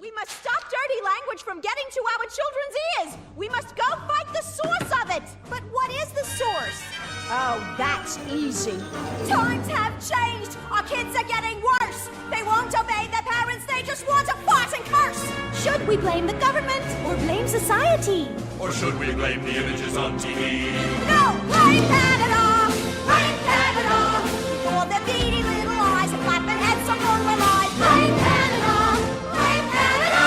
We must stop dirty language from getting to our children's ears. We must go fight the source of it. But what is the source? Oh, that's easy. Times have changed. Our kids are getting worse. They won't obey their parents. They just want to fart and curse. Should we blame the government or blame society? Or should we blame the images on TV? No, blame Canada! Blame Canada! For their beady little eyes and flapping heads on foreign lies. Blame Canada! Blame Canada!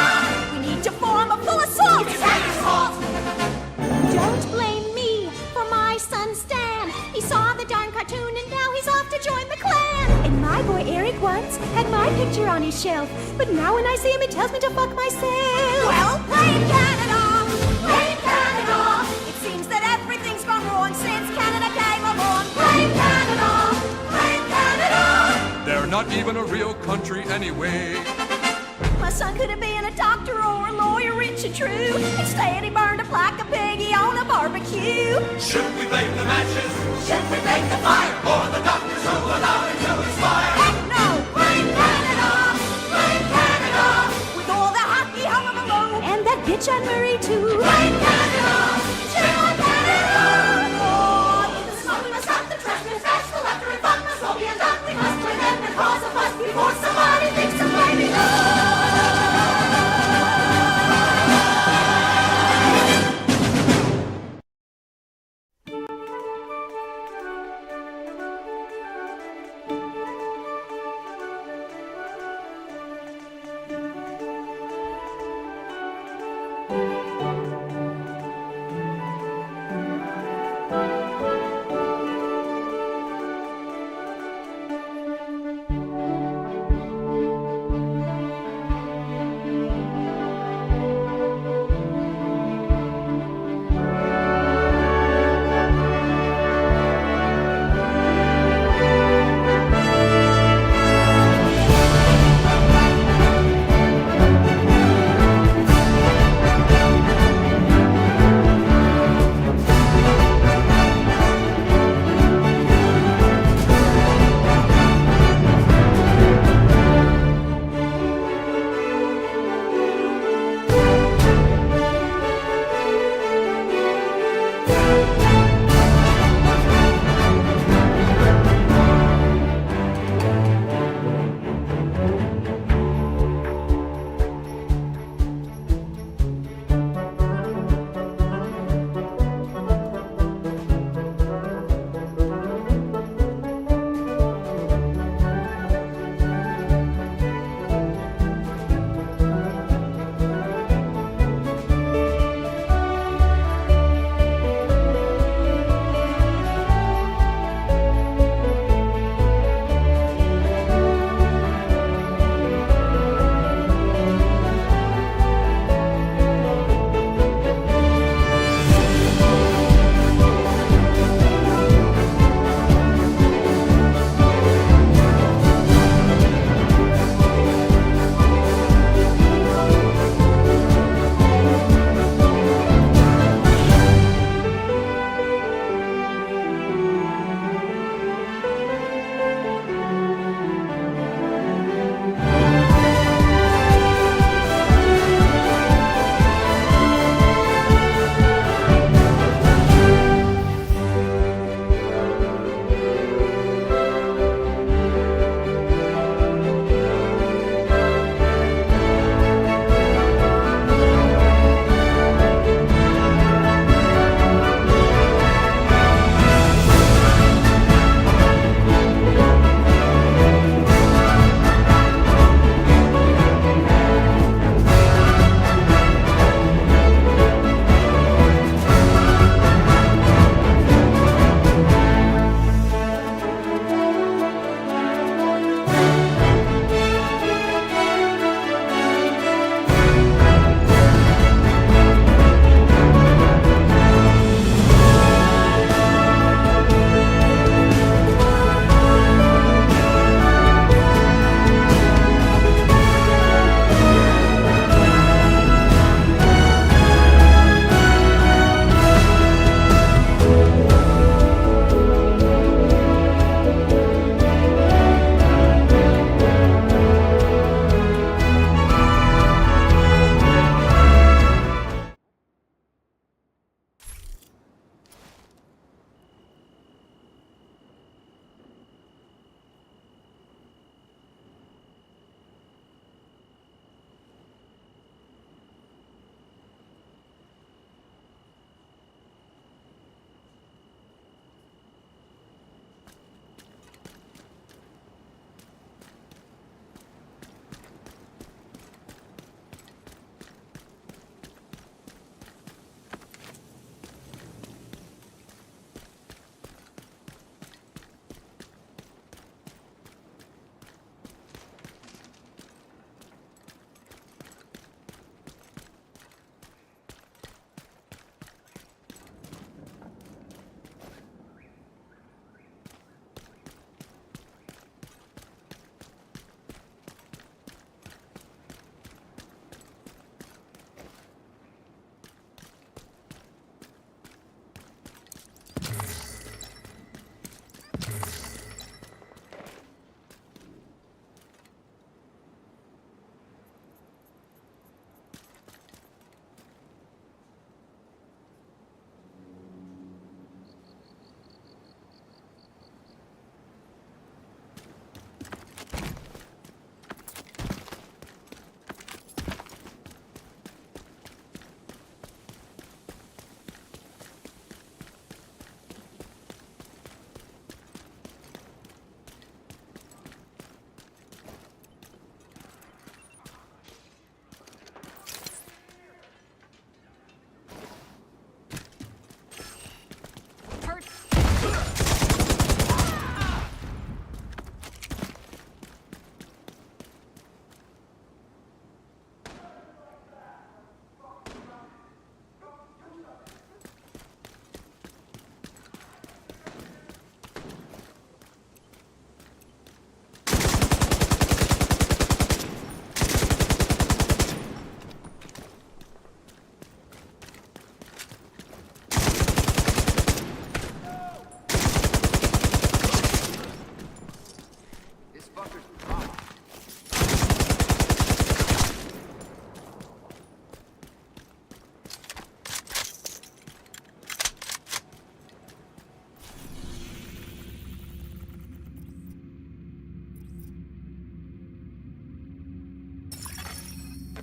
We need to form a full assault! It's Canada's fault! Don't blame me for my son Stan. He saw the darn cartoon and now he's off to join the Klan. And my boy Eric once had my picture on his shelf, but now when I see him it tells me to fuck myself. Well, blame Canada! Blame Canada! It seems that everything's gone wrong since Canada came along. Blame Canada! Blame Canada! They're not even a real country anyway. My son could have been a doctor or a lawyer, rich and true. Instead, he burned up like a piggy on a barbecue. Should we blame the matches? Should we blame the fire? Or the doctors who allowed it to expire? Heck no! Blame Canada! Blame Canada! With all the hockey hung on the low. And that bitch on Murray, too. Blame Canada! Shame on Canada! Oh, in the smoke we must stop the trash. We must trash the left and fun must all be undone. We must blame them and cause a fuss before somebody thinks of blaming us.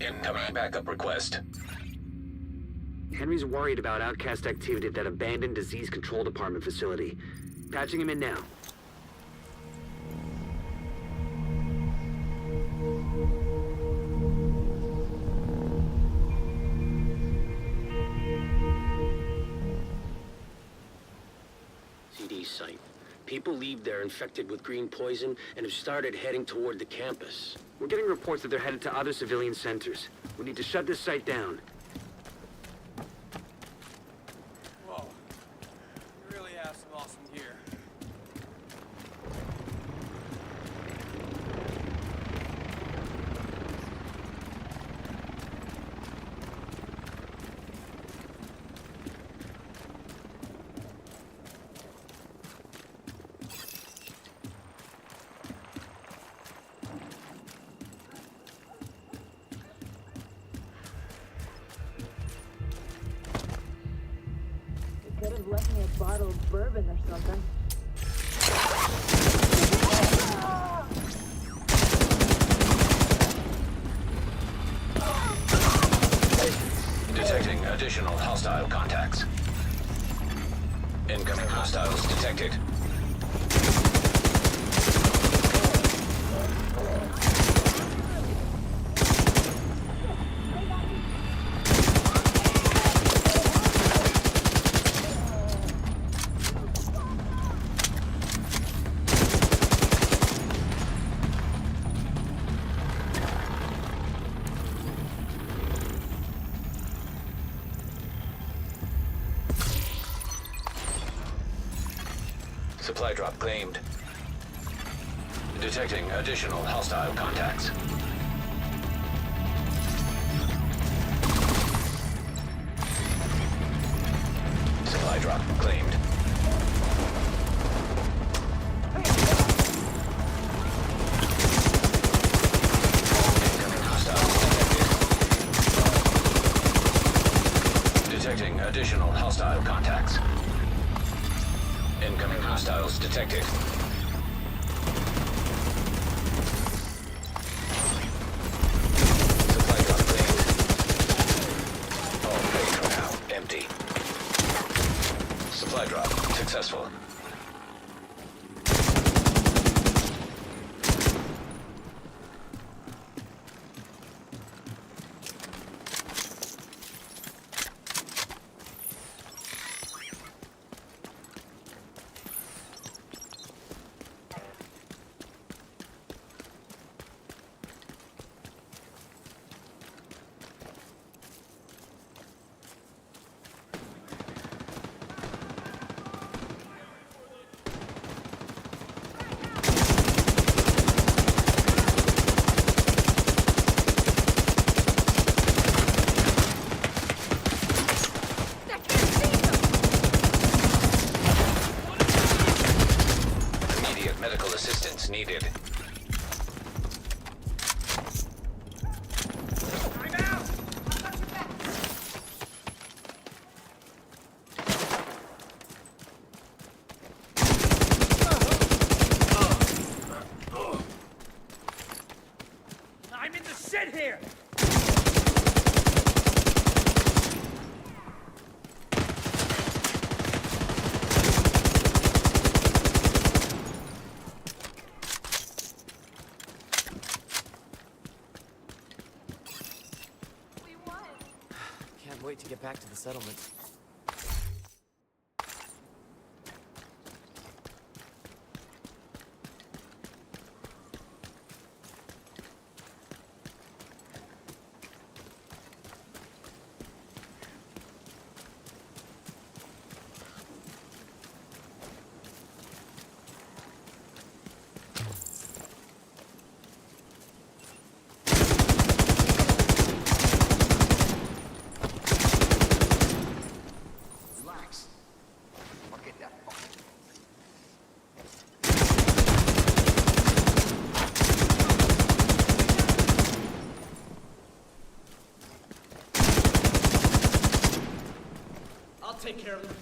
Incoming backup request. Henry's worried about outcast activity at that abandoned disease control department facility. Patching him in now. CD site. People leave there infected with green poison and have started heading toward the campus. We're getting reports that they're headed to other civilian centers. We need to shut this site down. Whoa. You really have some awesome gear. Could have left me a bottle of bourbon or something. Detecting additional hostile contacts. Incoming hostiles detected. Supply drop claimed. Detecting additional hostile contacts. Supply drop claimed. Incoming hostiles detected. Detecting additional hostile contacts. Incoming hostiles detected. Supply drop claimed. All crates are now empty. Supply drop successful. Immediate medical assistance needed. I'm in the shit here! Can't wait to get back to the settlement. I'll take care of them.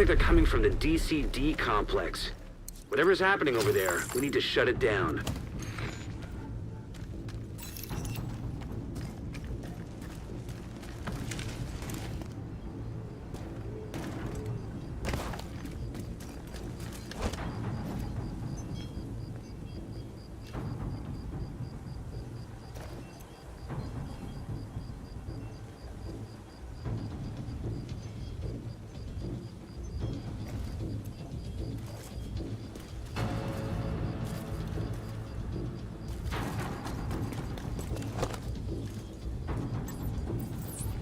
like they're coming from the DCD complex. Whatever's happening over there, we need to shut it down.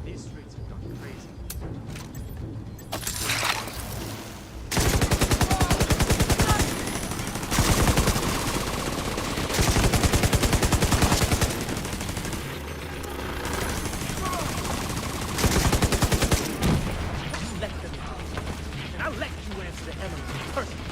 These streets have gone crazy. Let them out. And I'll let you answer to Emily personally.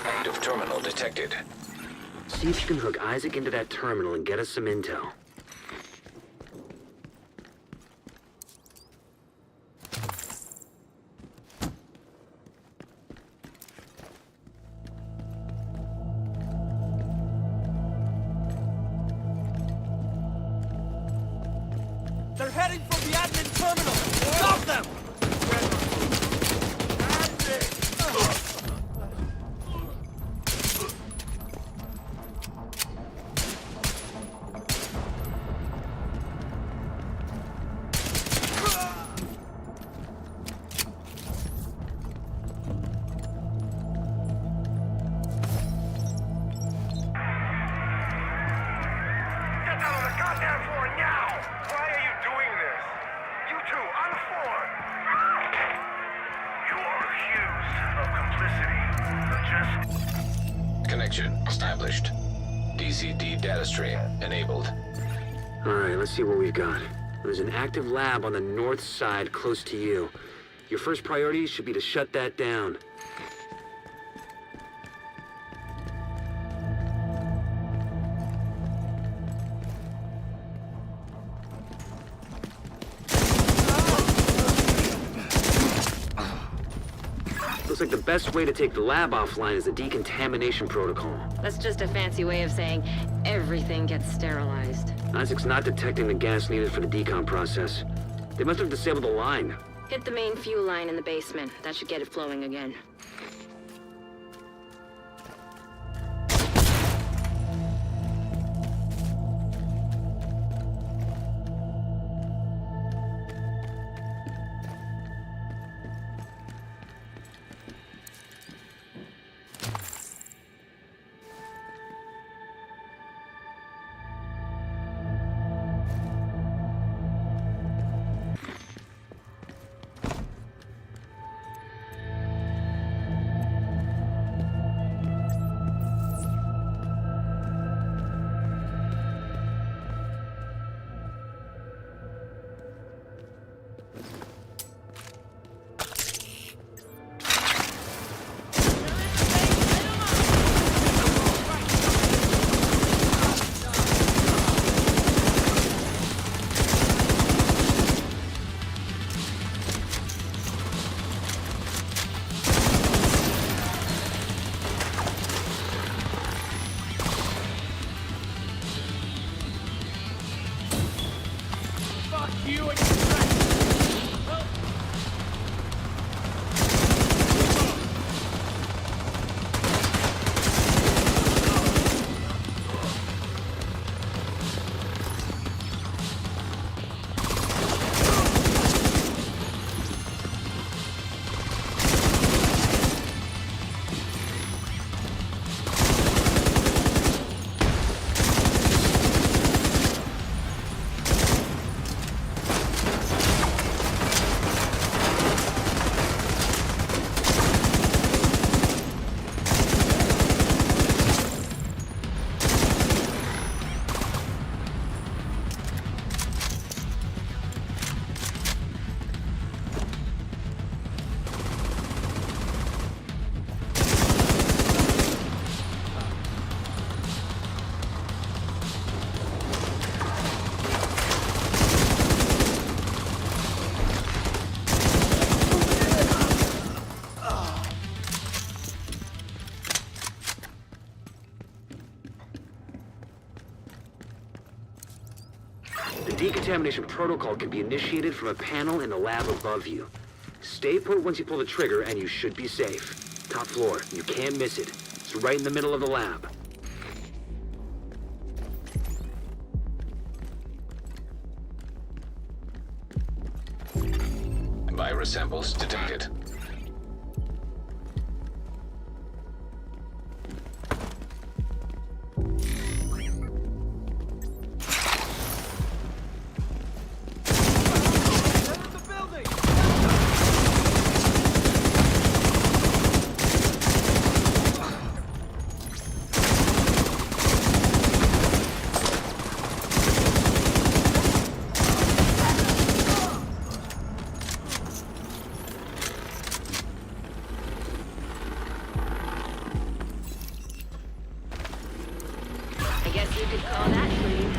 Active terminal detected. See if you can hook Isaac into that terminal and get us some intel. They're heading for the admin terminal! Stop them! Get down on the goddamn floor now! Why are you doing this? You two, on the floor! You are accused of complicity. Connection established. DCD data stream enabled. Alright, let's see what we've got. There's an active lab on the north side close to you. Your first priority should be to shut that down. Looks like the best way to take the lab offline is the decontamination protocol. That's just a fancy way of saying everything gets sterilized. Isaac's not detecting the gas needed for the decom process. They must have disabled the line. Hit the main fuel line in the basement. That should get it flowing again. Fuck you and your friends! decontamination protocol can be initiated from a panel in the lab above you. Stay put once you pull the trigger, and you should be safe. Top floor. You can't miss it. It's right in the middle of the lab. Virus samples detected. I guess you could call that clean.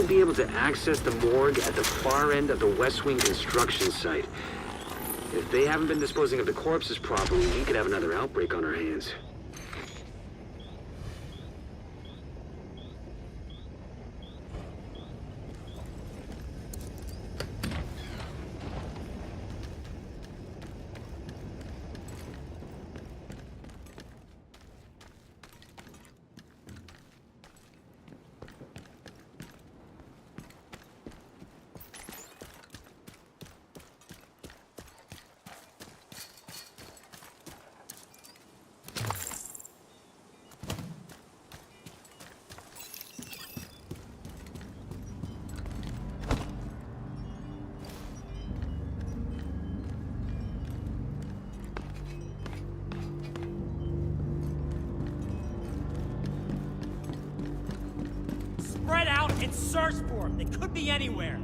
Be able to access the morgue at the far end of the West Wing construction site. If they haven't been disposing of the corpses properly, we could have another outbreak on our hands. Spread out and search for them. They could be anywhere.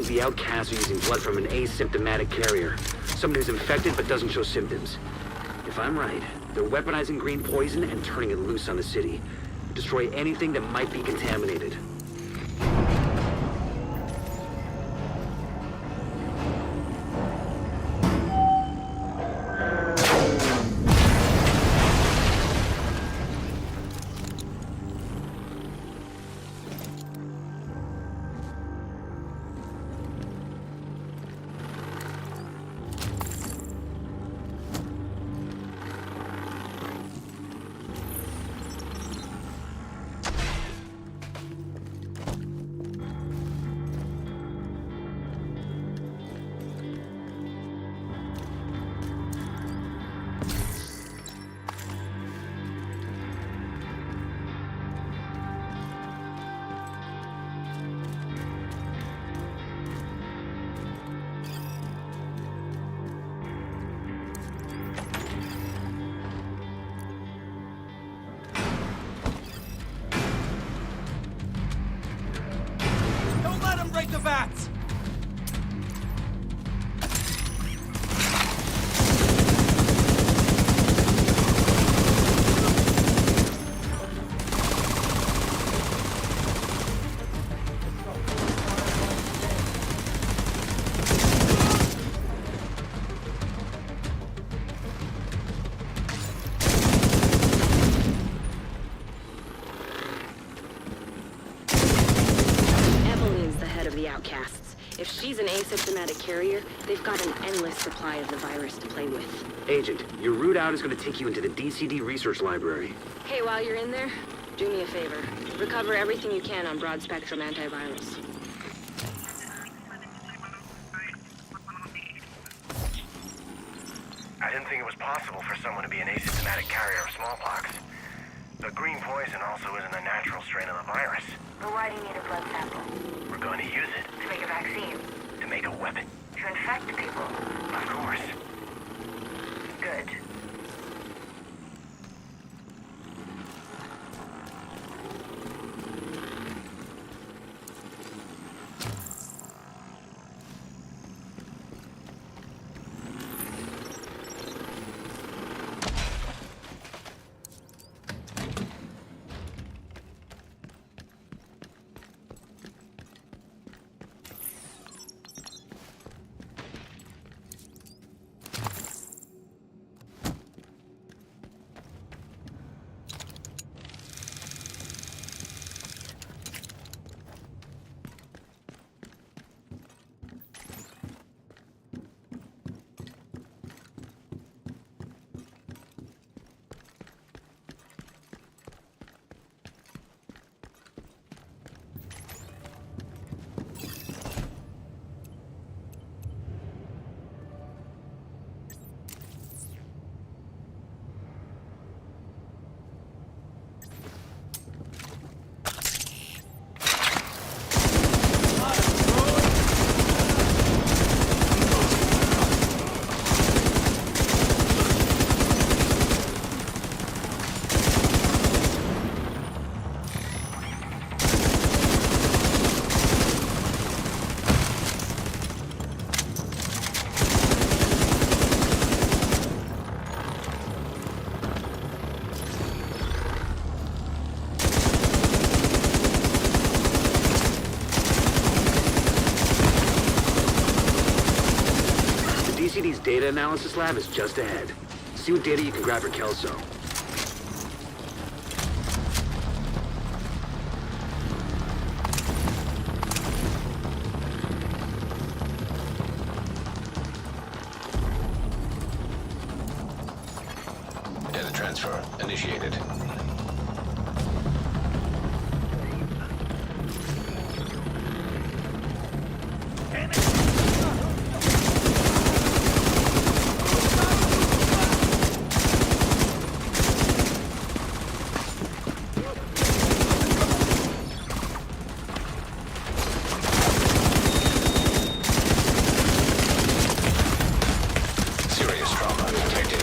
The outcasts are using blood from an asymptomatic carrier. Someone who's infected but doesn't show symptoms. If I'm right, they're weaponizing green poison and turning it loose on the city. Destroy anything that might be contaminated. asymptomatic carrier, they've got an endless supply of the virus to play with. Agent, your route out is going to take you into the DCD research library. Hey, while you're in there, do me a favor. Recover everything you can on broad-spectrum antivirals. I didn't think it was possible for someone to be an asymptomatic carrier of smallpox. But green poison also isn't a natural strain of the virus. But why do you need a blood sample? We're going to use it To make a vaccine? to make a weapon. To infect people? Of course. Good. DCD's data analysis lab is just ahead. See what data you can grab for Kelso. Data transfer initiated. Serious trauma detected.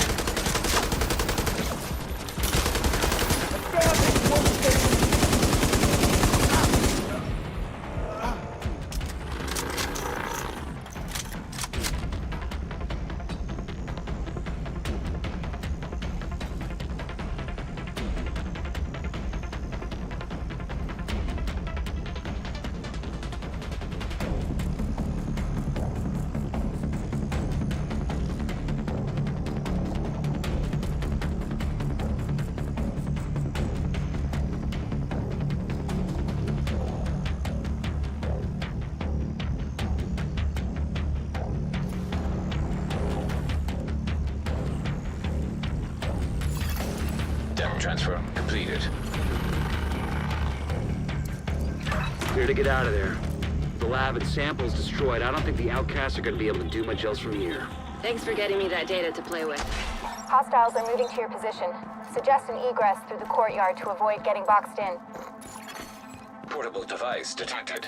Data transfer completed. Clear to get out of there. The lab and samples destroyed. I don't think the outcasts are going to be able to do much else from here. Thanks for getting me that data to play with. Hostiles are moving to your position. Suggest an egress through the courtyard to avoid getting boxed in. Portable device detected.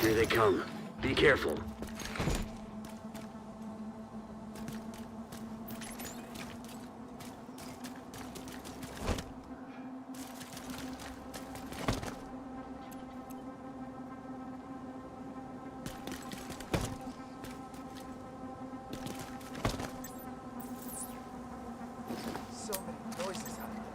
Here they come. Be careful. So many noises out there.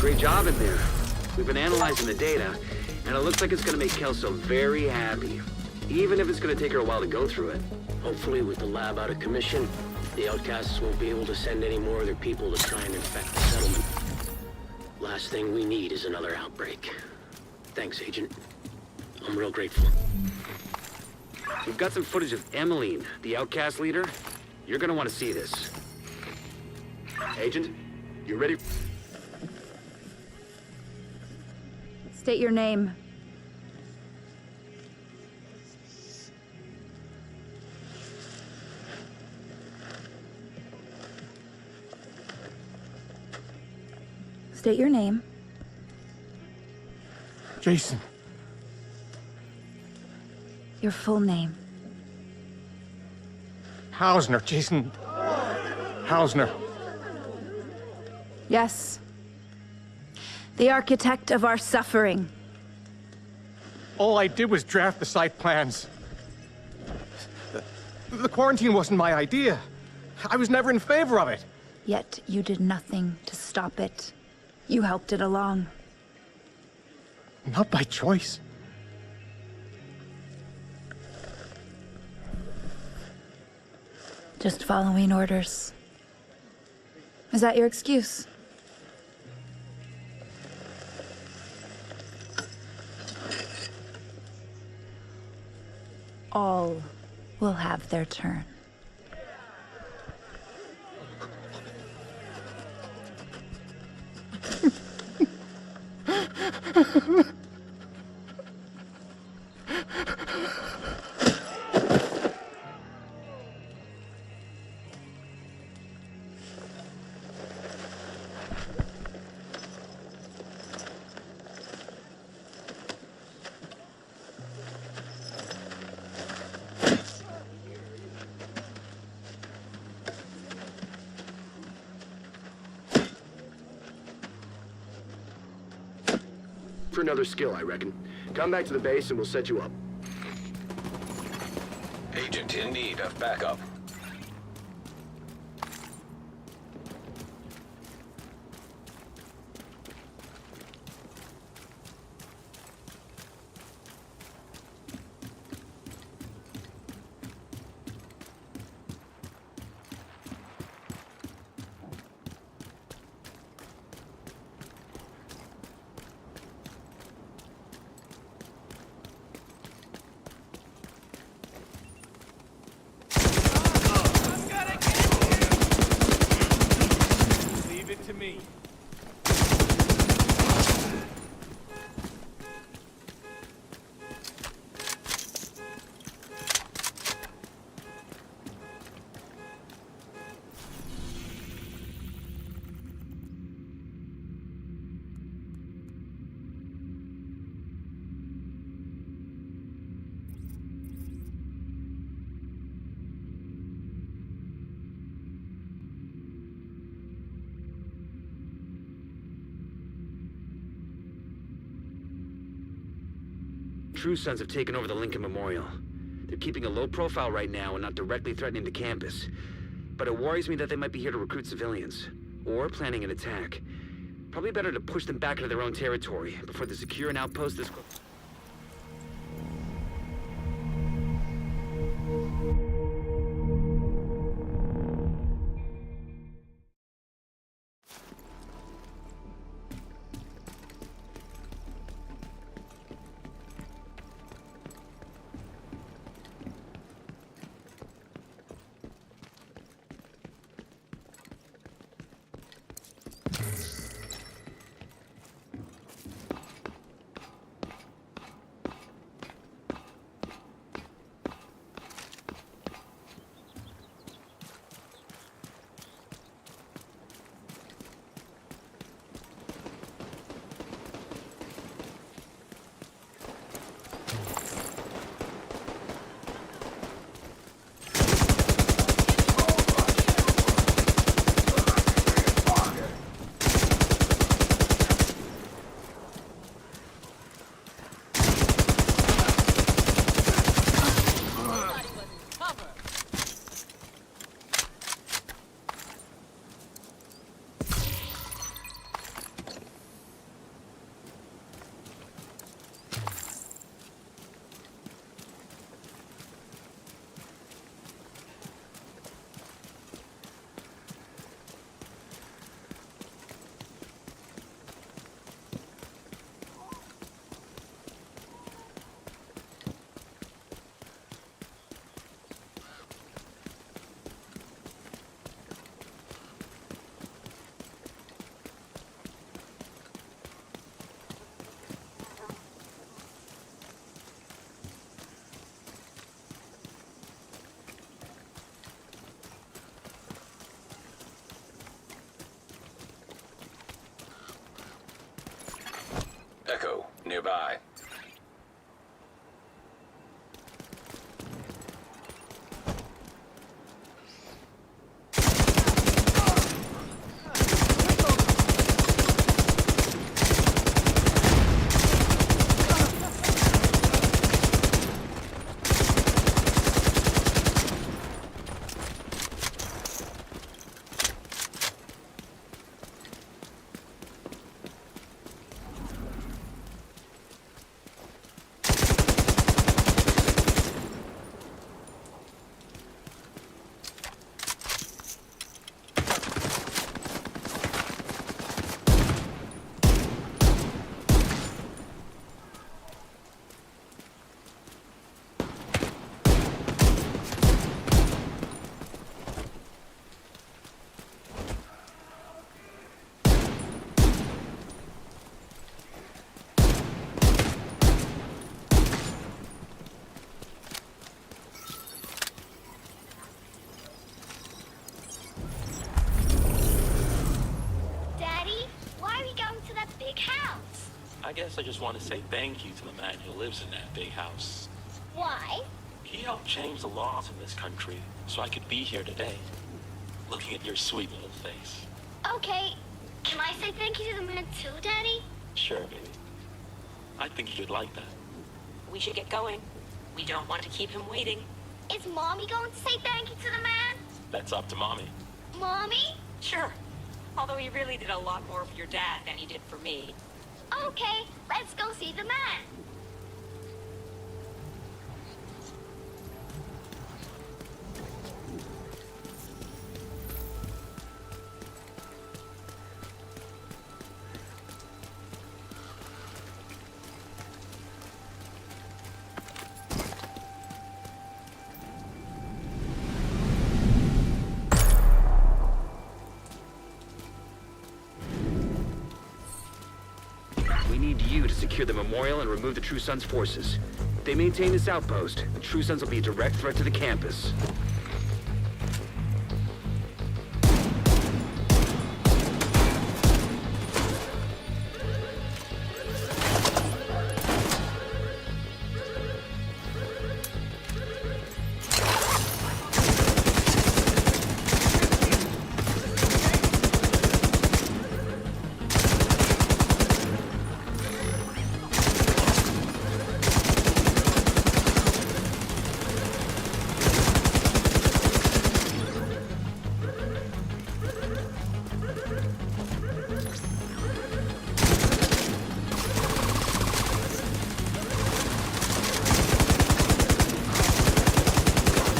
Great job in there. We've been analyzing the data, and it looks like it's gonna make Kelso very happy. Even if it's gonna take her a while to go through it. Hopefully, with the lab out of commission, the outcasts won't be able to send any more of their people to try and infect the settlement. Last thing we need is another outbreak. Thanks, Agent. I'm real grateful. We've got some footage of Emmeline, the outcast leader. You're gonna want to see this. Agent, you ready? State your name. State your name. Jason. Your full name. Hausner. Jason Hausner. Yes. The architect of our suffering. All I did was draft the site plans. The quarantine wasn't my idea. I was never in favor of it. Yet you did nothing to stop it. You helped it along. Not by choice. Just following orders. Is that your excuse? All will have their turn. For another skill, I reckon. Come back to the base and we'll set you up. Agent in need of backup. Leave it to me. True Sons have taken over the Lincoln Memorial. They're keeping a low profile right now and not directly threatening the campus. But it worries me that they might be here to recruit civilians, or planning an attack. Probably better to push them back into their own territory before they secure an outpost this close. nearby. I guess I just want to say thank you to the man who lives in that big house. Why? He helped change the laws in this country, so I could be here today, looking at your sweet little face. Okay, can I say thank you to the man too, Daddy? Sure, baby. I think you'd like that. We should get going. We don't want to keep him waiting. Is Mommy going to say thank you to the man? That's up to Mommy. Mommy? Sure. Although he really did a lot more for your dad than he did for me. Okay, let's go see the man. We need you to secure the memorial and remove the True Sons' forces. If they maintain this outpost, the True Sons will be a direct threat to the campus.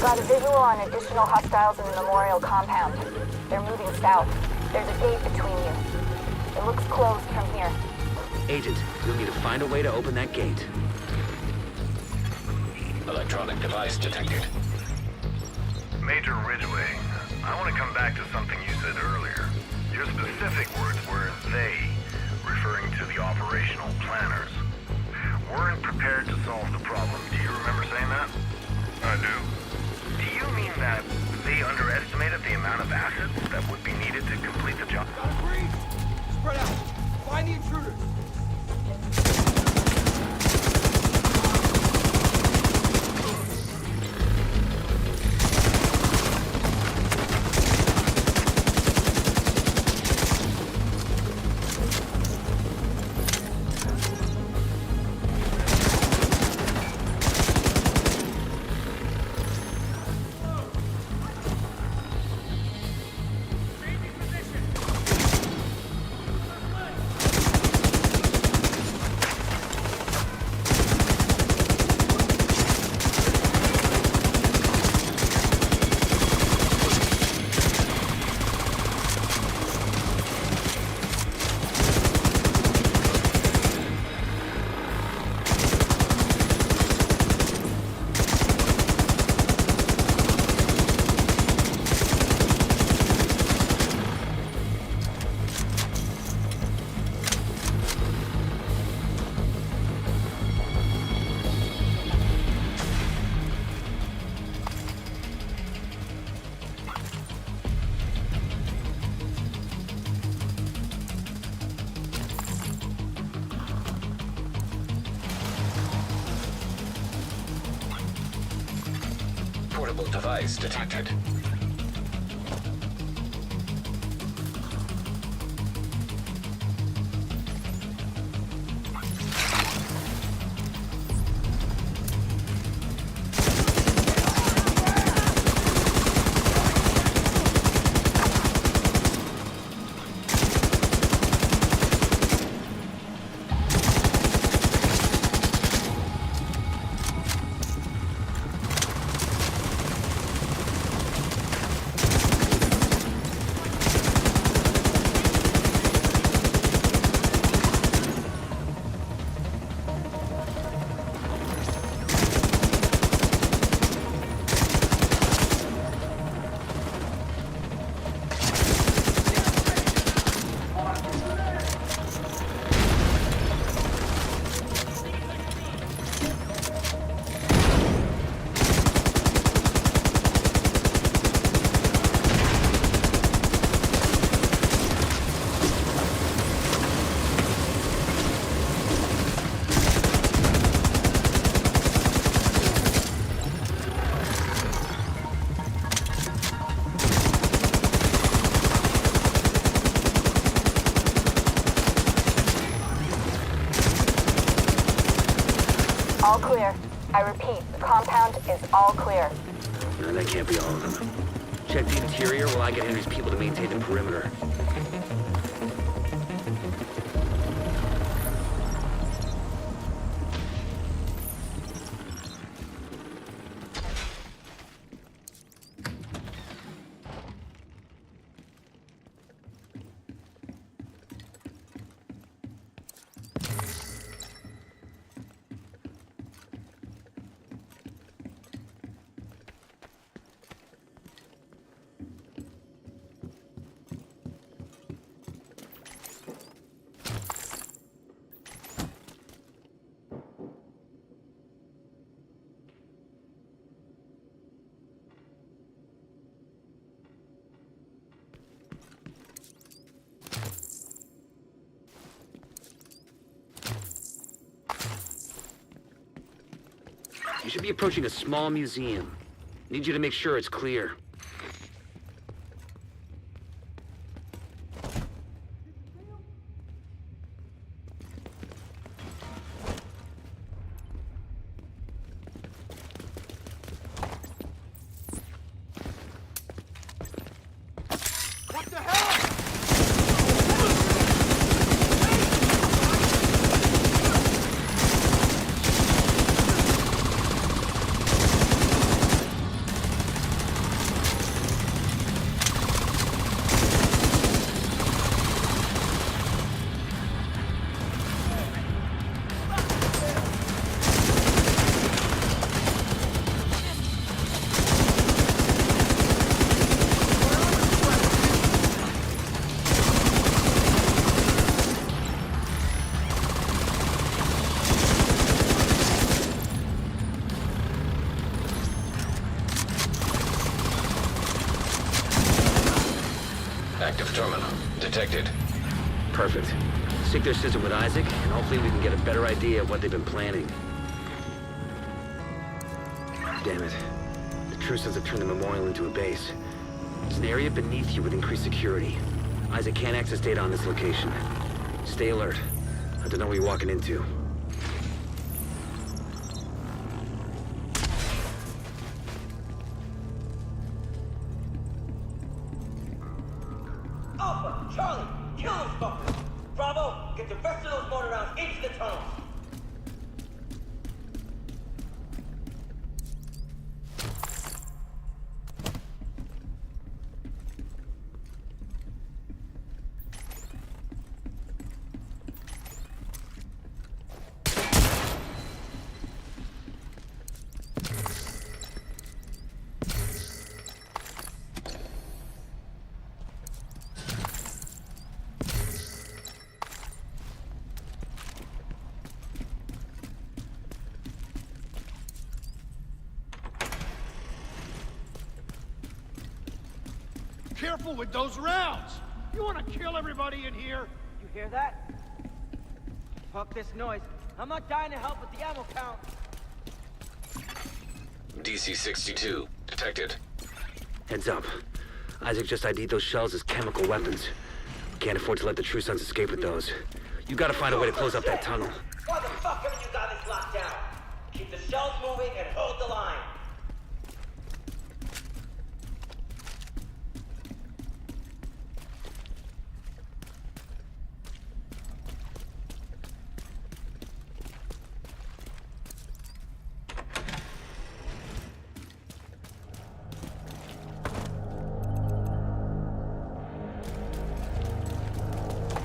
Got a visual on additional hostiles in the memorial compound. They're moving south. There's a gate between you. It looks closed from here. Agent, you'll need to find a way to open that gate. Electronic device detected. Major Ridgway, I want to come back to something you said earlier. Your specific words were they, referring to the operational planners. Weren't prepared to solve the problem. Do you remember saying that? I do. Do you mean that they underestimated the amount of assets that would be needed to complete the job? Gotta breathe! Spread out! Find the intruders! Portable device detected. All clear. I repeat, the compound is all clear. No, that can't be all of them. Check the interior while I get Henry's people to maintain the perimeter. You should be approaching a small museum. Need you to make sure it's clear. What the hell? Active terminal detected. Perfect. Sync their system with Isaac, and hopefully we can get a better idea of what they've been planning. Damn it. The Truces have turned the memorial into a base. It's an area beneath you with increased security. Isaac can't access data on this location. Stay alert. I don't know what you're walking into. Alpha, Charlie, kill those fuckers! Bravo, get the rest of those mortar rounds into the tunnels! Careful with those rounds! You want to kill everybody in here? You hear that? Fuck this noise. I'm not dying to help with the ammo count. DC-62 detected. Heads up. Isaac just ID'd those shells as chemical weapons. Can't afford to let the True Sons escape with those. You gotta find a way to close up that tunnel. Why the fuck haven't you got this locked down? Keep the shells moving and hold the line.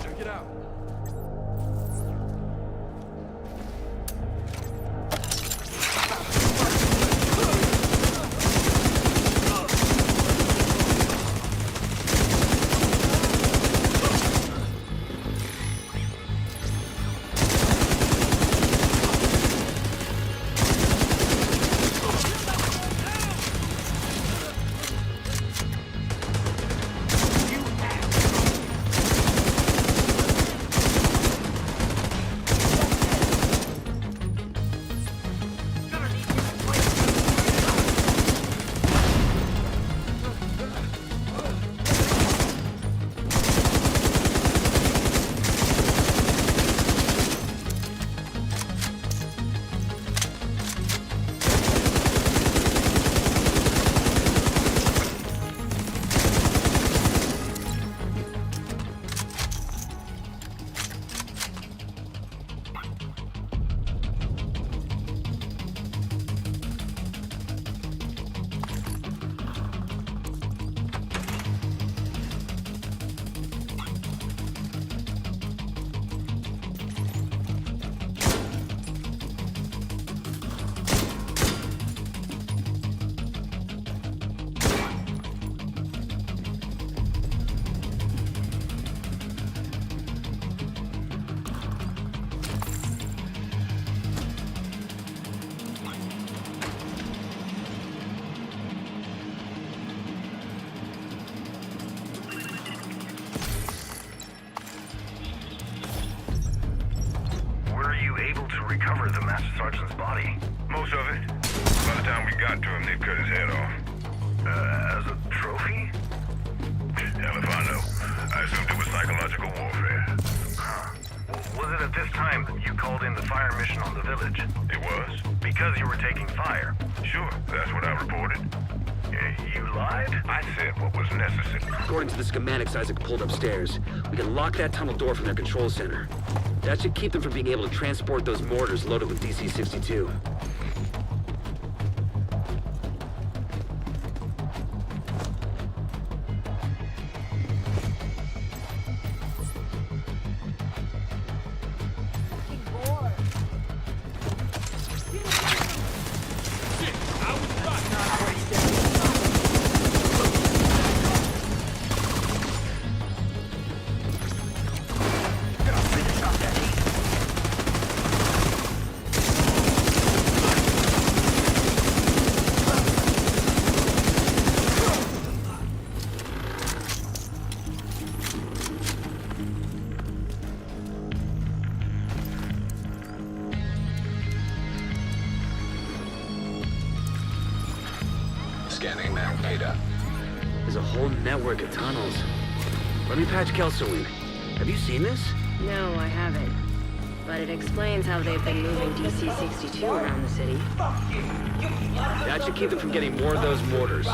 Check it out. Were you able to recover the Master Sergeant's body? Most of it. By the time we got to him, they'd cut his head off. As a trophy? Hell if I know. I assumed it was psychological warfare. Huh. Was it at this time that you called in the fire mission on the village? It was. Because you were taking fire? Sure, that's what I reported. You lied? I said what was necessary. According to the schematics Isaac pulled upstairs, we can lock that tunnel door from their control center. That should keep them from being able to transport those mortars loaded with DC-62. Scanning map data. There's a whole network of tunnels. Let me patch Kelso in. Have you seen this? No, I haven't. But it explains how they've been moving DC-62 around the city. That should keep them from getting more of those mortars.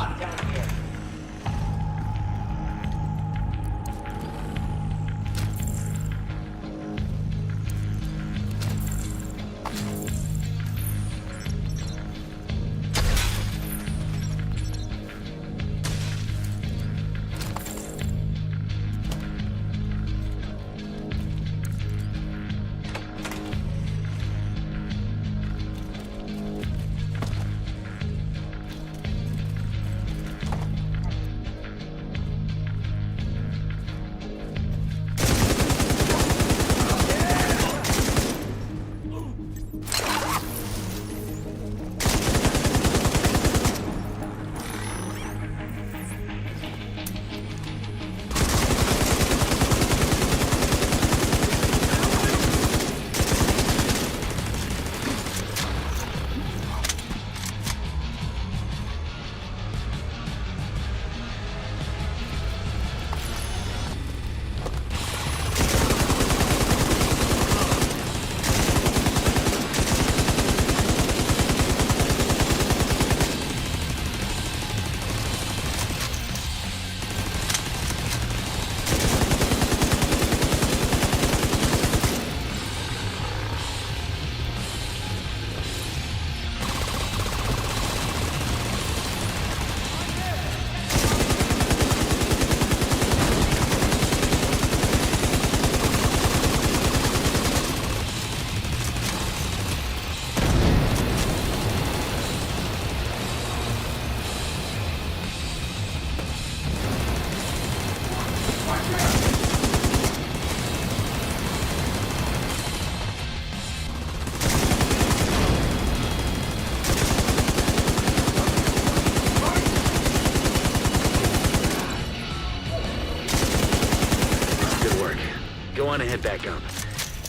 Go on and head back up.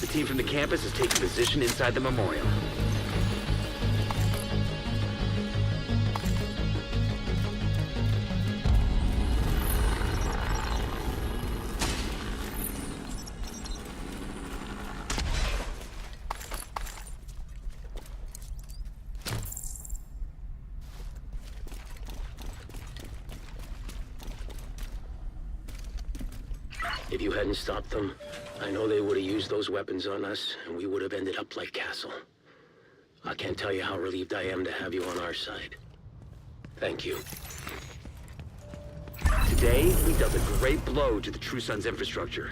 The team from the campus is taking position inside the memorial. If you hadn't stopped them, I know they would have used those weapons on us, and we would have ended up like Castle. I can't tell you how relieved I am to have you on our side. Thank you. Today, we dealt a great blow to the True Sons infrastructure.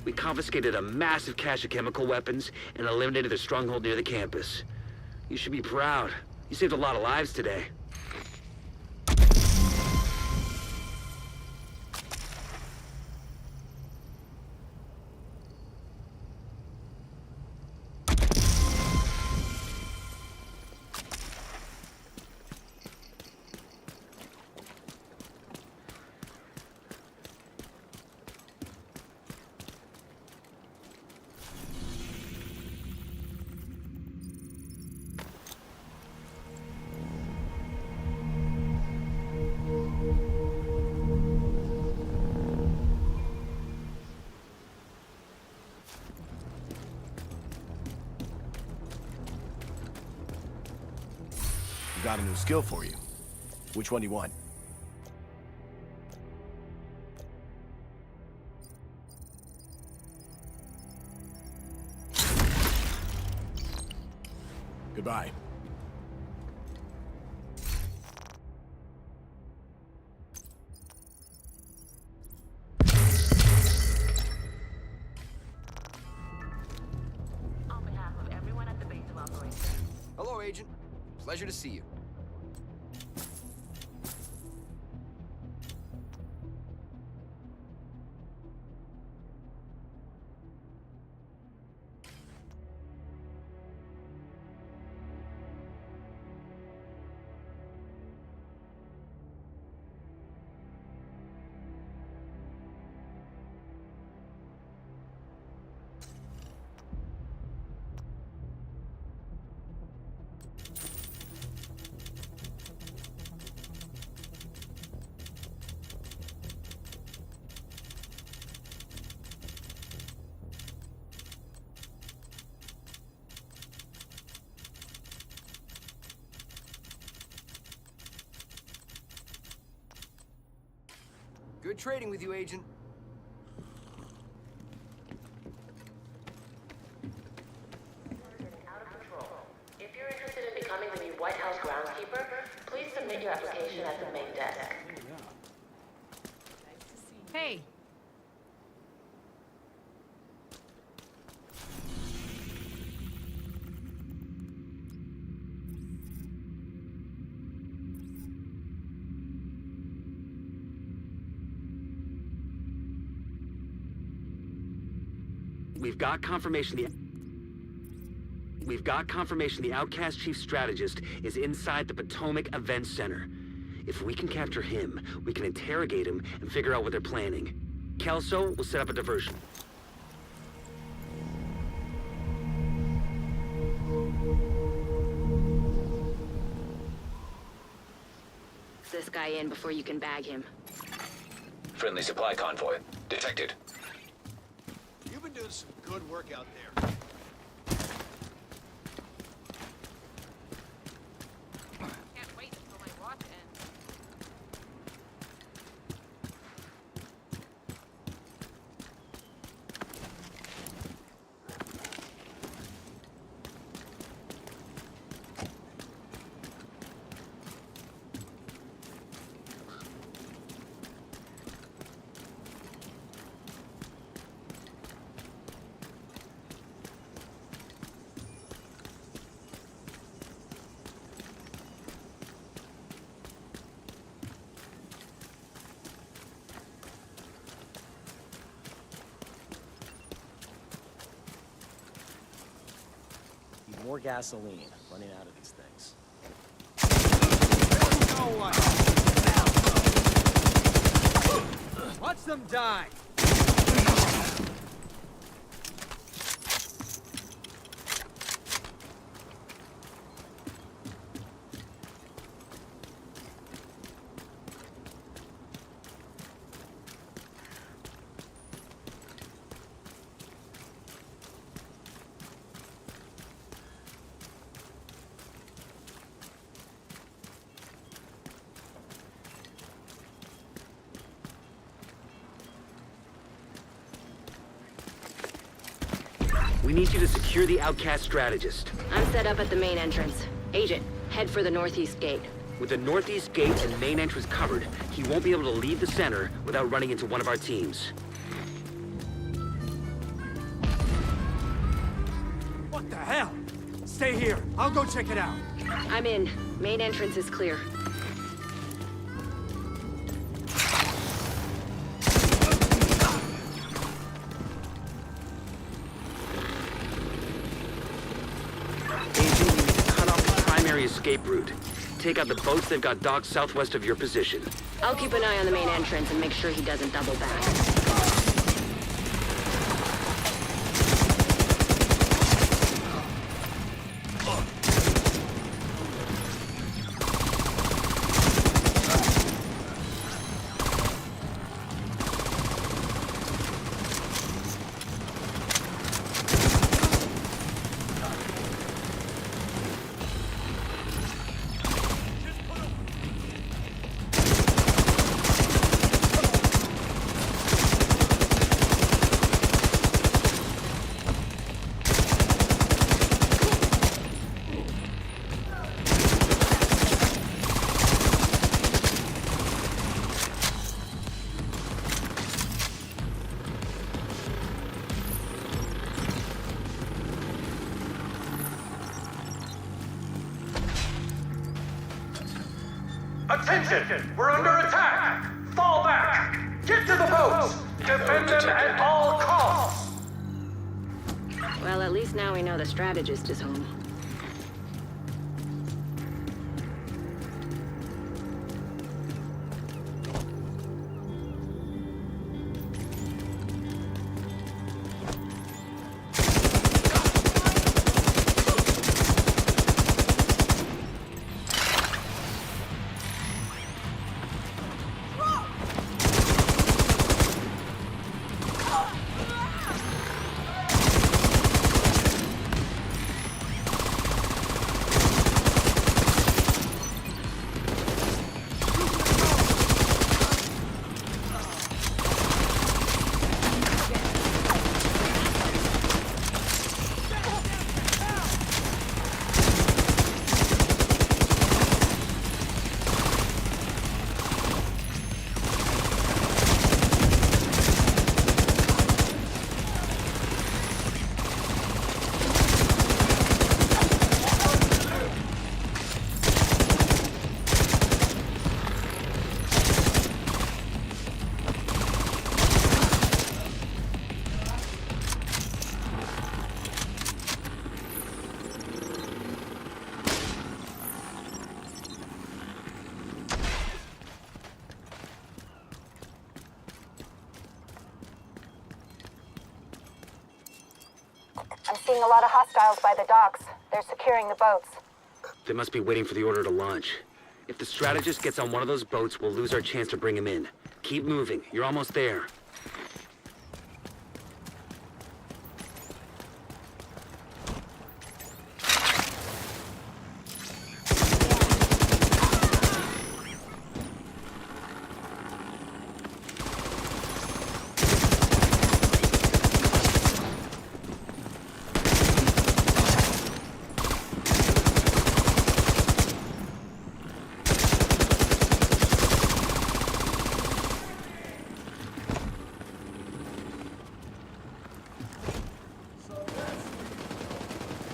We confiscated a massive cache of chemical weapons and eliminated their stronghold near the campus. You should be proud. You saved a lot of lives today. Got a new skill for you. Which one do you want? Goodbye. On behalf of everyone at the base of operations. Hello, Agent. Pleasure to see you. Good trading with you, Agent. Out of control. If you're interested in becoming the new White House groundskeeper, please submit your application at the main desk. Hey. We've got confirmation the Outcast Chief Strategist is inside the Potomac Event Center. If we can capture him, we can interrogate him and figure out what they're planning. Kelso will set up a diversion. This guy in before you can bag him. Friendly supply convoy detected. You've been doing some good work out there. Can't wait until my watch ends. More gasoline. Running out of these things. Watch them die! We need you to secure the outcast strategist. I'm set up at the main entrance. Agent, head for the northeast gate. With the northeast gate and main entrance covered, he won't be able to leave the center without running into one of our teams. What the hell? Stay here. I'll go check it out. I'm in. Main entrance is clear. Agent, you need to cut off the primary escape route. Take out the boats they've got docked southwest of your position. I'll keep an eye on the main entrance and make sure he doesn't double back. Attention! We're under attack! Fall back! Get to the boats! Defend them at all costs! Well, at least now we know the strategist is home. I'm seeing a lot of hostiles by the docks. They're securing the boats. They must be waiting for the order to launch. If the strategist gets on one of those boats, we'll lose our chance to bring him in. Keep moving. You're almost there.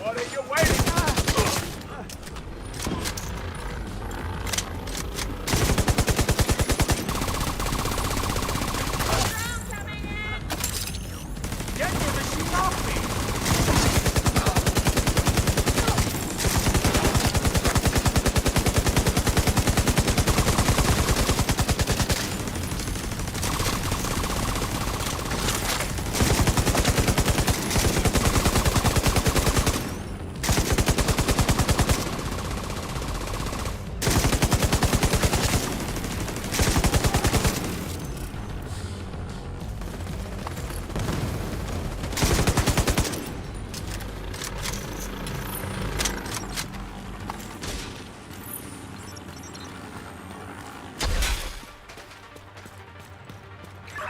What are you waiting for? Get your machine off me!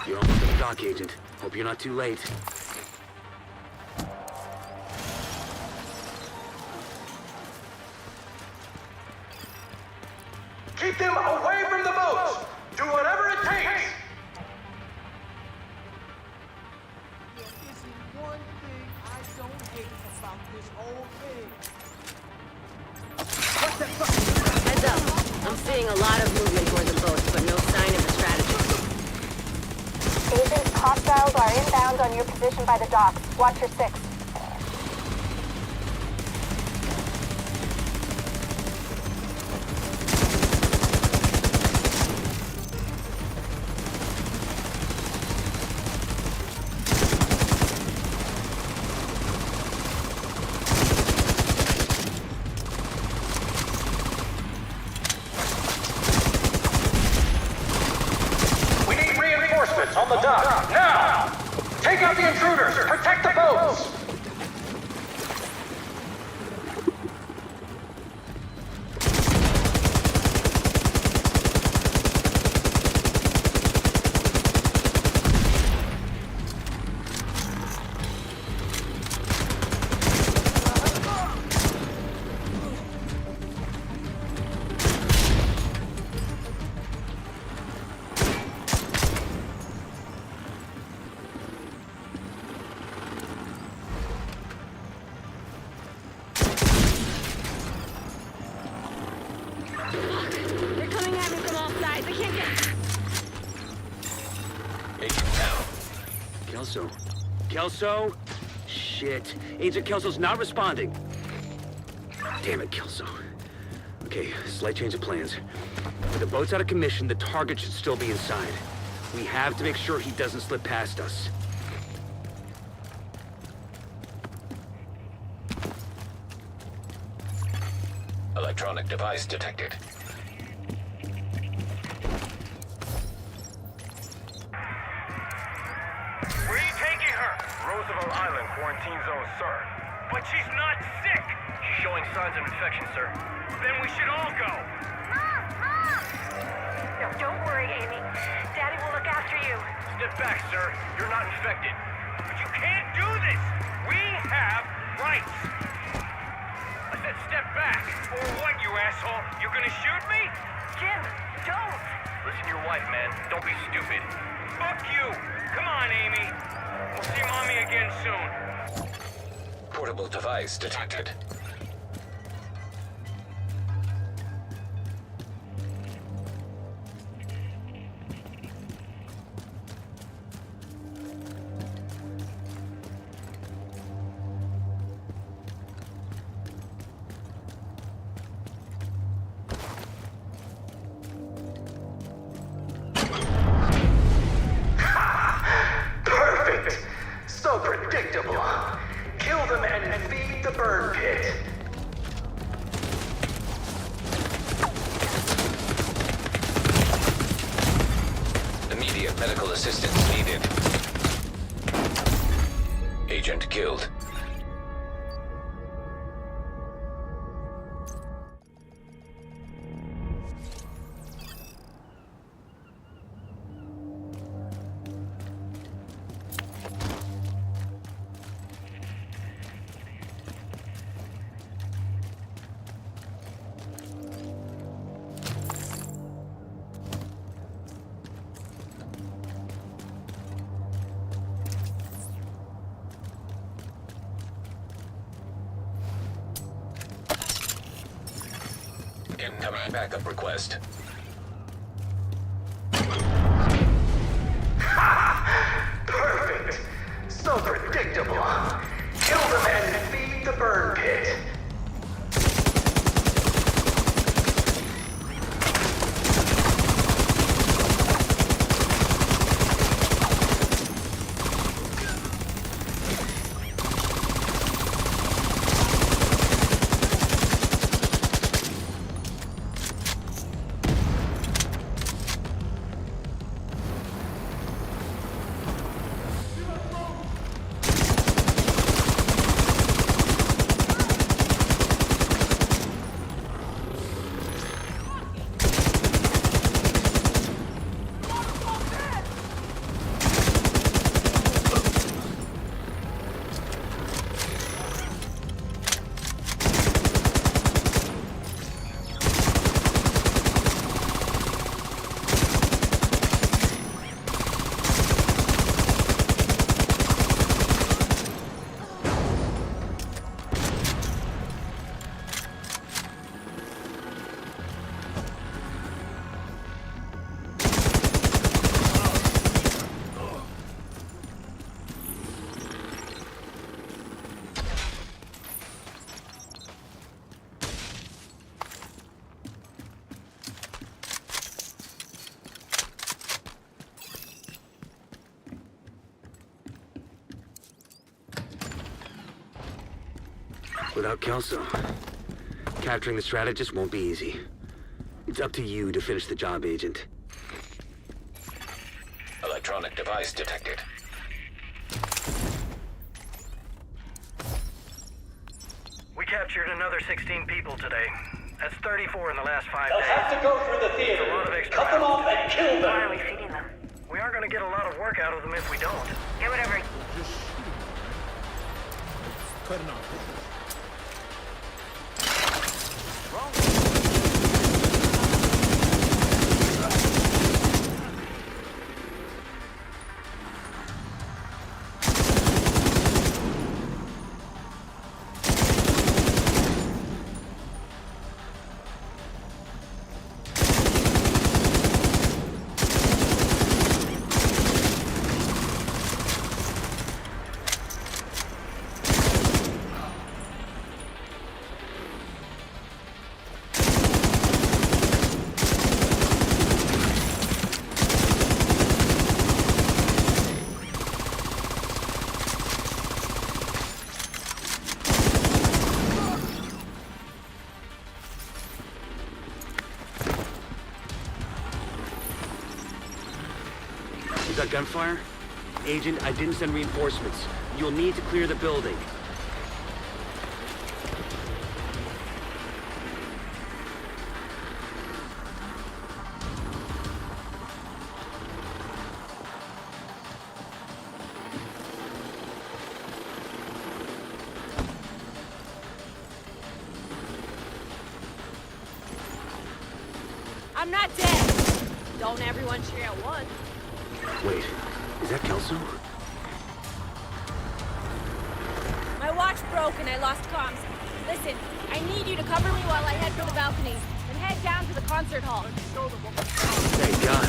You're almost at the dock, Agent. Hope you're not too late. Keep them away from the boats! Do whatever it takes! There isn't one thing I don't hate about this whole thing. Heads up. I'm seeing a lot of movement toward the boats, but no sign of a strategy. Agent, hostiles are inbound on your position by the docks. Watch your 6. We need reinforcements on the dock, now! Take out the intruders! Protect the boats! They're coming at me from all sides. I can't get... Agent down. Kelso. Kelso? Shit. Agent Kelso's not responding. Damn it, Kelso. Okay, slight change of plans. With the boat's out of commission, the target should still be inside. We have to make sure he doesn't slip past us. Electronic device detected. Where are you taking her? Roosevelt Island quarantine zone, sir. But she's not sick! She's showing signs of infection, sir. Then we should all go. Mom! Mom! No, don't worry, Amy. Daddy will look after you. Step back, sir. You're not infected. But you can't do this! We have rights! I said step back! Or what, you asshole? You gonna shoot me? Jim, don't! Listen to your wife, man. Don't be stupid. Fuck you! Come on, Amy. We'll see Mommy again soon. Portable device detected. Perfect! So predictable. Kill them and feed the burn pit. Immediate medical assistance needed. Agent killed. Incoming backup request. Perfect! So predictable. Kill them and feed the burn pit. Without Kelso, capturing the strategist won't be easy. It's up to you to finish the job, Agent. Electronic device detected. We captured another 16 people today. That's 34 in the last 5 They'll days. have to go through the theater. A lot of extra Cut them rounds. off and kill them. Why are we feeding them? We aren't going to get a lot of work out of them if we don't. Get whatever. Cut it off. You got gunfire? Agent, I didn't send reinforcements. You'll need to clear the building. I'm not dead. Don't everyone cheer at once. Wait, is that Kelso? My watch broke and I lost comms. Listen, I need you to cover me while I head for the balcony. Then head down to the concert hall. Thank God.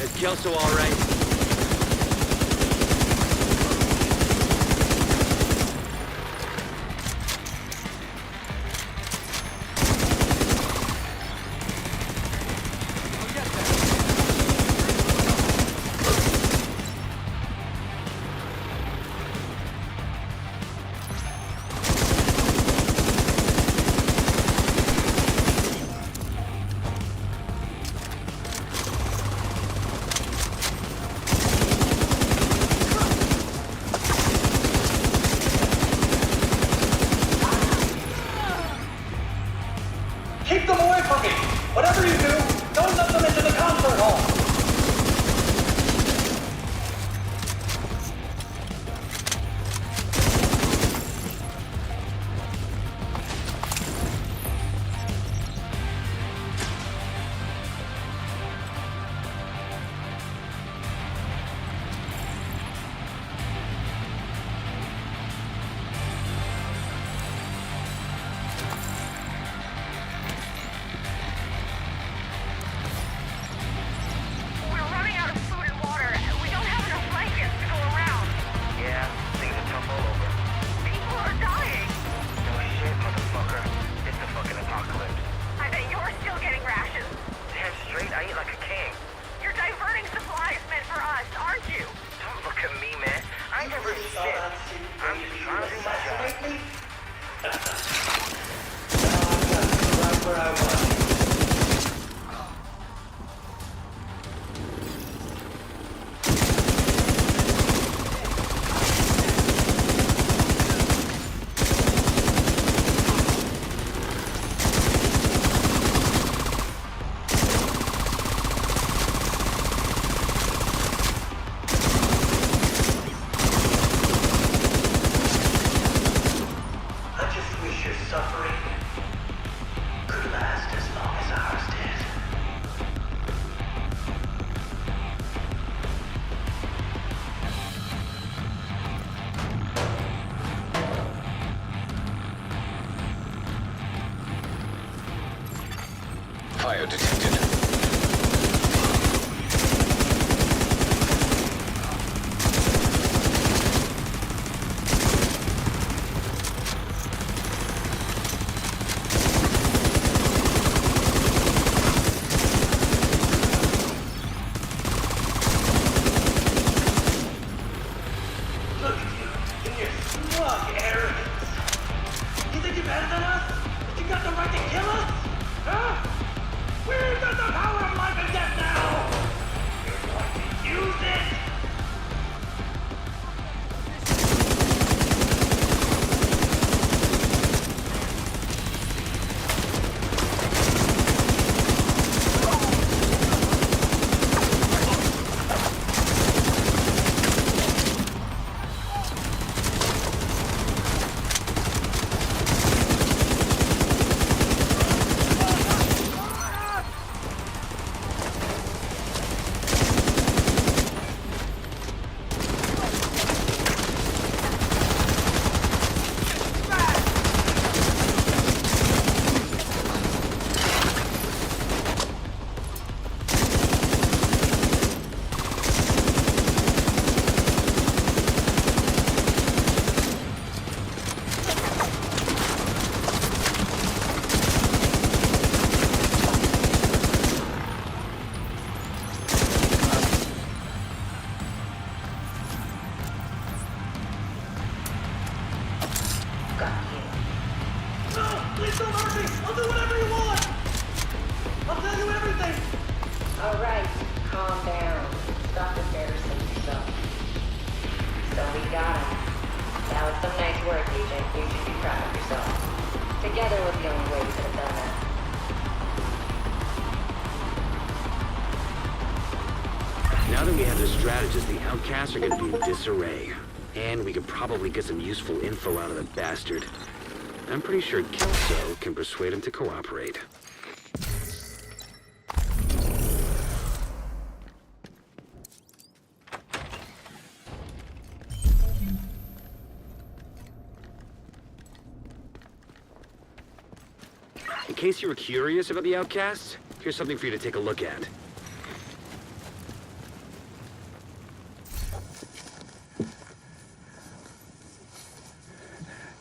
Is Kelso all right? Keep them away from me! Whatever you do, don't let them into the concert hall! We're running out of food and water. We don't have enough blankets to go around. Yeah, things are tough all over. People are dying. No shit, motherfucker. It's the fucking apocalypse. I bet you're still getting rations. Damn straight, I eat like a king. You're diverting supplies meant for us, aren't you? Don't look at me, man. I ain't never shit. I'm just trying to do my job. Right where I was. I just wish your suffering could last as long as ours did. Fire detected. Look at you, in your smug arrogance. You You think you're better than us? You got the right to kill us? Huh? We've got the power of life and death now! You're going to use it! Now that we have the strategist, the outcasts are going to be in disarray. And we could probably get some useful info out of the bastard. I'm pretty sure Kelso can persuade him to cooperate. In case you were curious about the outcasts, here's something for you to take a look at.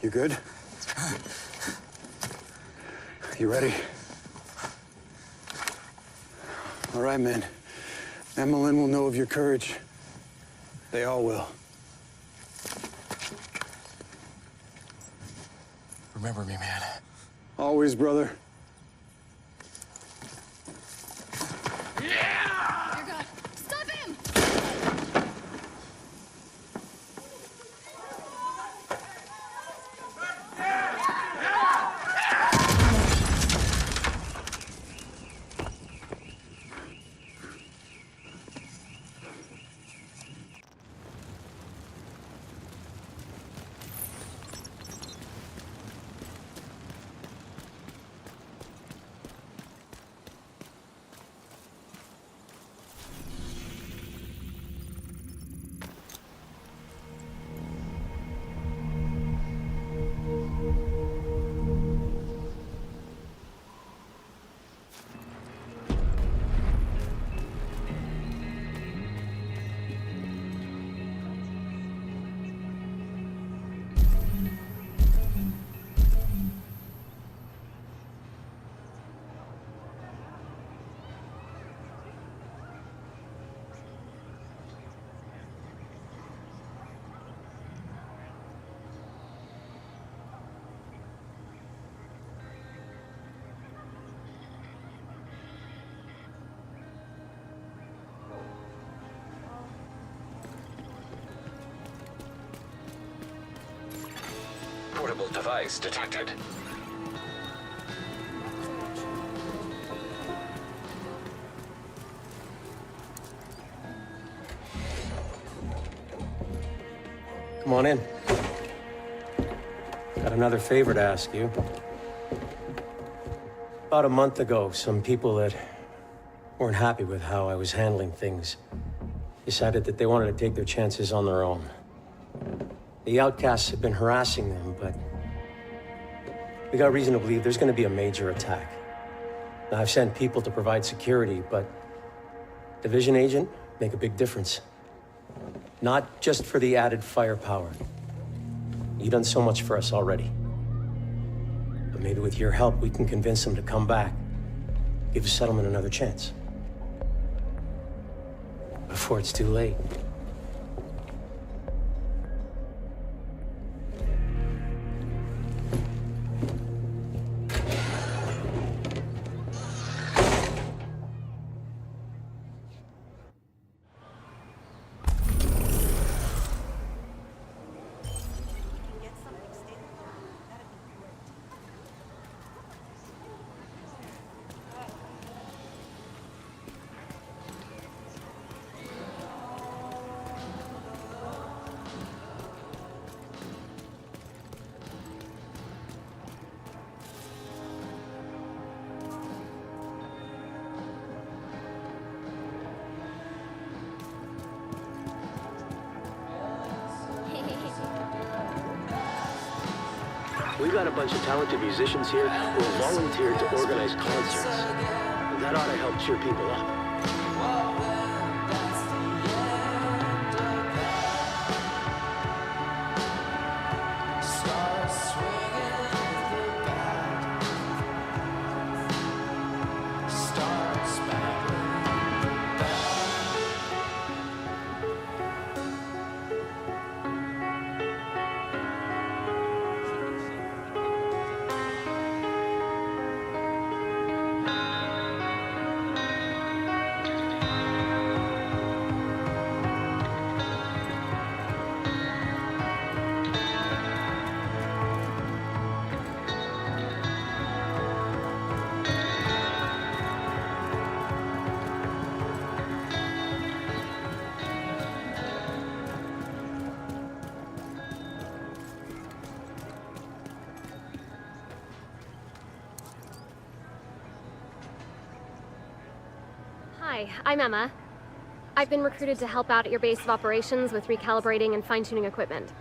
You good? You ready? All right, man. Emmeline will know of your courage. They all will. Remember me, man. Always, brother. Stop him! Portable device detected. Come on in. Got another favor to ask you. About a month ago, some people that weren't happy with how I was handling things decided that they wanted to take their chances on their own. The outcasts have been harassing them, but we got reason to believe there's going to be a major attack. Now, I've sent people to provide security, but Division agent make a big difference. Not just for the added firepower. You've done so much for us already. But maybe with your help, we can convince them to come back. Give the settlement another chance. Before it's too late. We got a bunch of talented musicians here who have volunteered to organize concerts. That ought to help cheer people up. Hi, I'm Emma. I've been recruited to help out at your base of operations with recalibrating and fine-tuning equipment.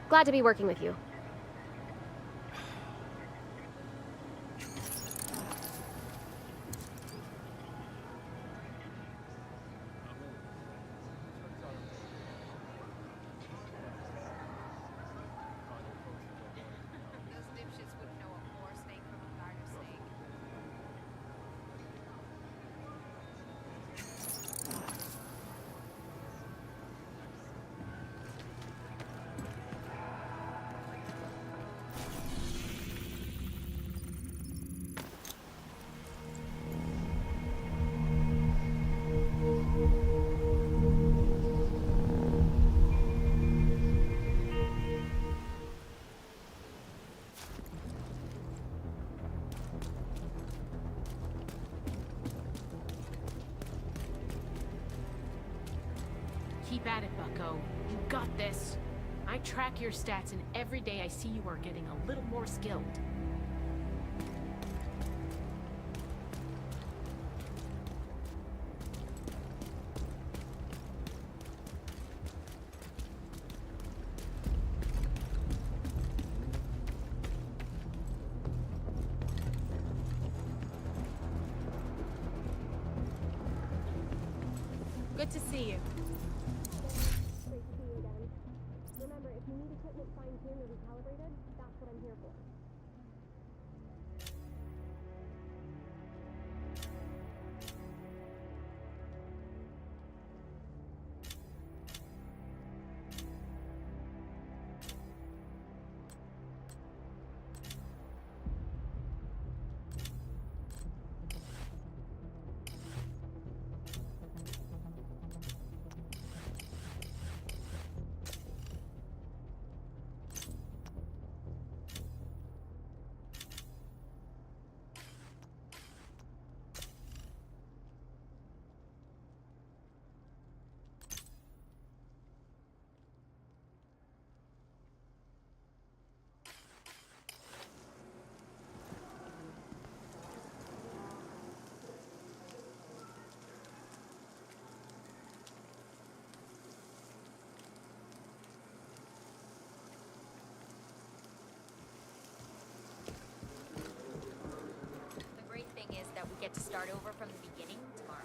Glad to be working with you. Keep at it, bucko. You got this. I track your stats, and every day I see you are getting a little more skilled. Good to see you. Great to see you again. Remember, if you need equipment fine-tuned or recalibrated, that's what I'm here for. The great thing is that we get to start over from the beginning tomorrow.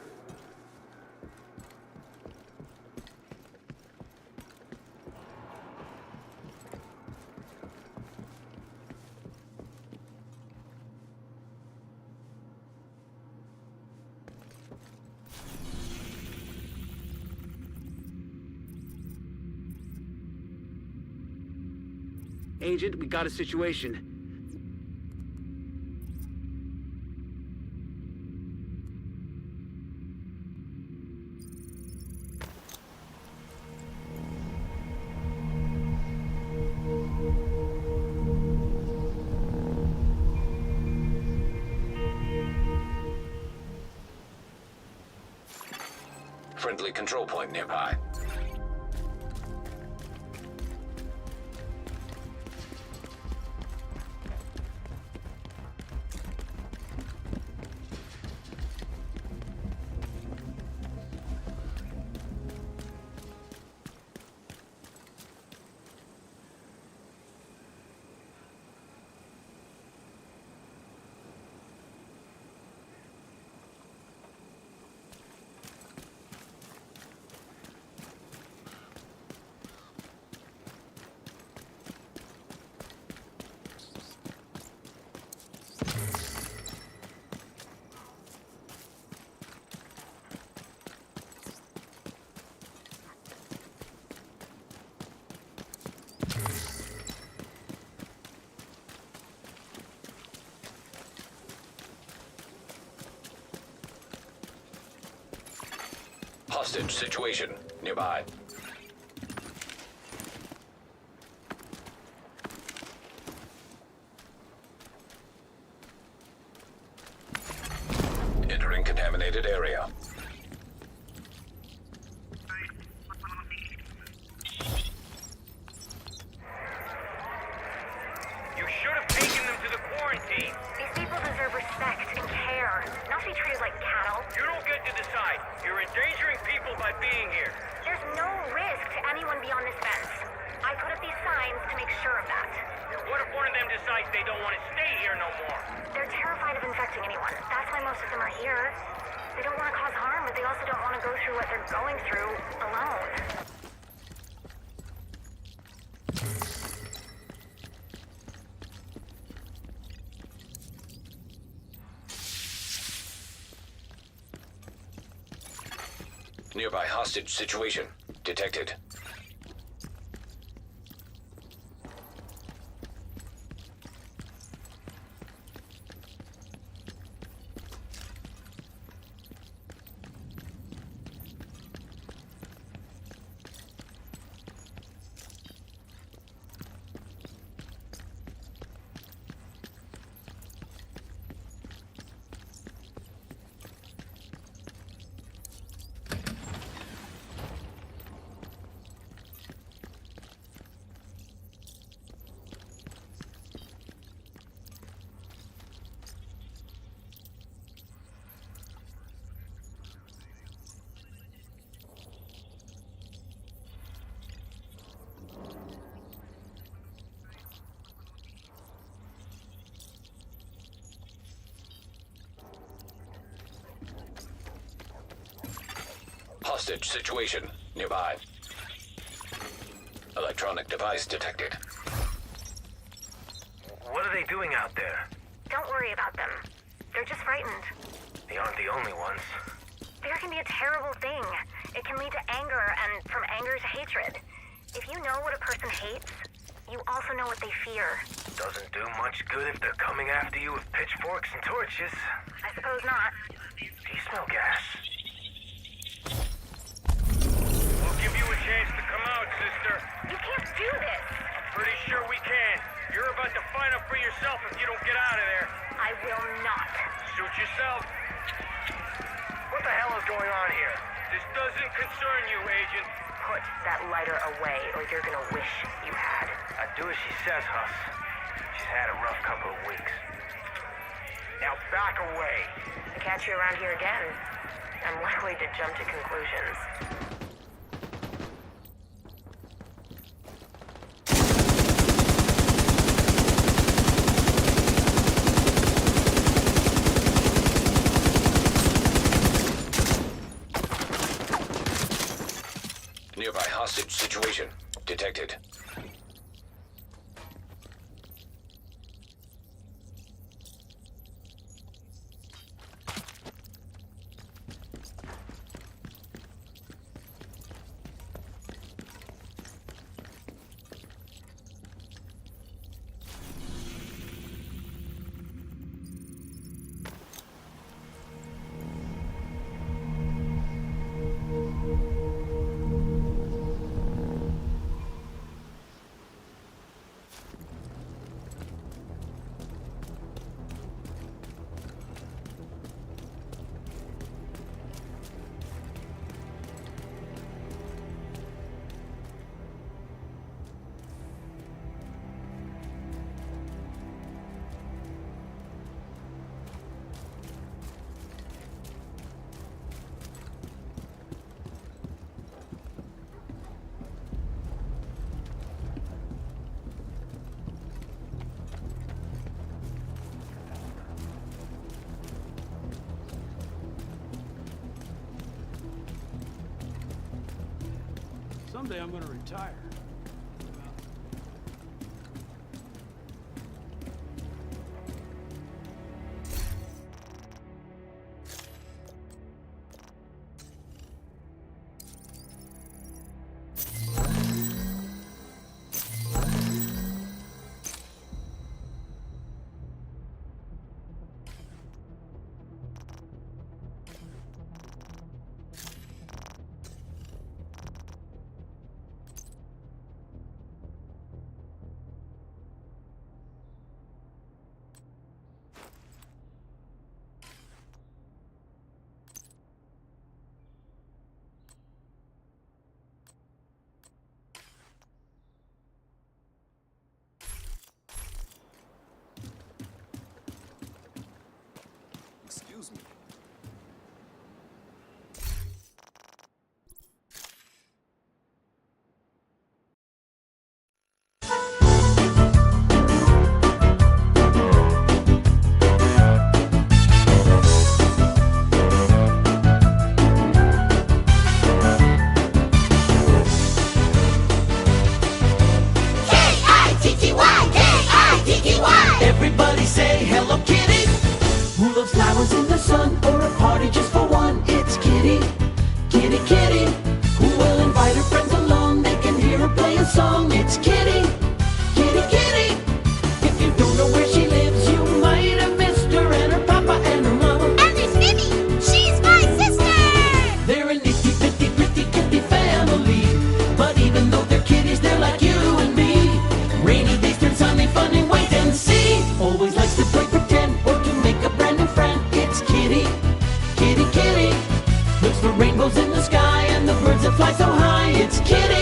Agent, we got a situation. Friendly control point nearby. Hostage situation nearby. Entering contaminated area. You should have taken them to the quarantine. These people deserve respect and care, not to be treated like cattle. You don't get to decide. You're endangering people by being here. There's no risk to anyone beyond this fence. I put up these signs to make sure of that. What if one of them decides they don't want to stay here no more? They're terrified of infecting anyone. That's why most of them are here. They don't want to cause harm, but they also don't want to go through what they're going through alone. Nearby hostage situation detected. Hostage situation nearby. Electronic device detected. What are they doing out there? Don't worry about them. They're just frightened. They aren't the only ones. Fear can be a terrible thing. It can lead to anger, and from anger to hatred. If you know what a person hates, you also know what they fear. Doesn't do much good if they're coming after you with pitchforks and torches. I suppose not. Do you smell gas? We'll give you a chance to come out, sister. You can't do this! I'm pretty sure we can. You're about to find out for yourself if you don't get out of there. I will not. Suit yourself. What the hell is going on here? This doesn't concern you, Agent. Put that lighter away, or you're gonna wish you had. I do as she says, Huss. She's had a rough couple of weeks. Now back away. To catch you around here again, I'm likely to jump to conclusions. Nearby hostage situation detected. Someday I'm gonna retire. fly so high, it's kidding.